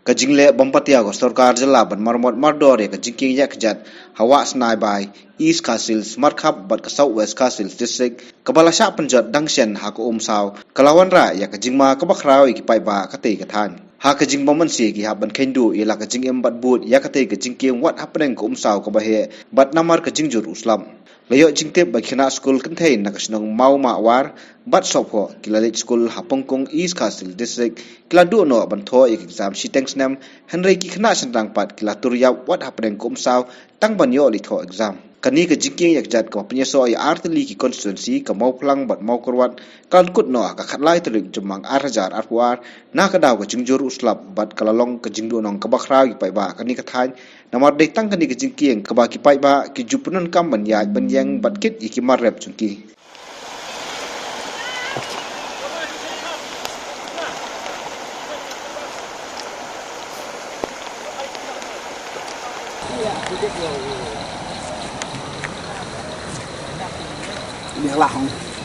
Kajingle Bompatia go Storkar Jala ban Marmot Mardore Kajinking Yakjat Hawa Snai by East Castles Markhap but Southwest Castles District Kabalasha Panjat Dangshen Hako Sao Kalawanra Yakajingma Kabakrao Ikipai ba Kate Katan Hakajing Bomansi ki haban kendu ila kajing embat bud yakate kajing king what happening ko Sao kabahe but namar kajing jur uslam layo jingtep bakina school contain nakasnong mau mawar but sopo kilalit school hapongkong East Castle District kiladu no banto exam shiteng nam Henry ki khna sentang pat kilaturia what happening ko Sao tang banyo litho exam kani kajing king yakjat ko penyeso ya artli ki constituency ka mau plang but mau korwat kan kut no ka khatlai telik jumang arhajar arwar na ka daw ka jingjur uslap bat kalalong ka jingdu nong ka bakra ki pai ba kani ka thain namar dek tang kani ka jingkieng ka ba ki pai ba ki jupunan kam ban ya ban yang bat kit iki marrep chungki Biarlah.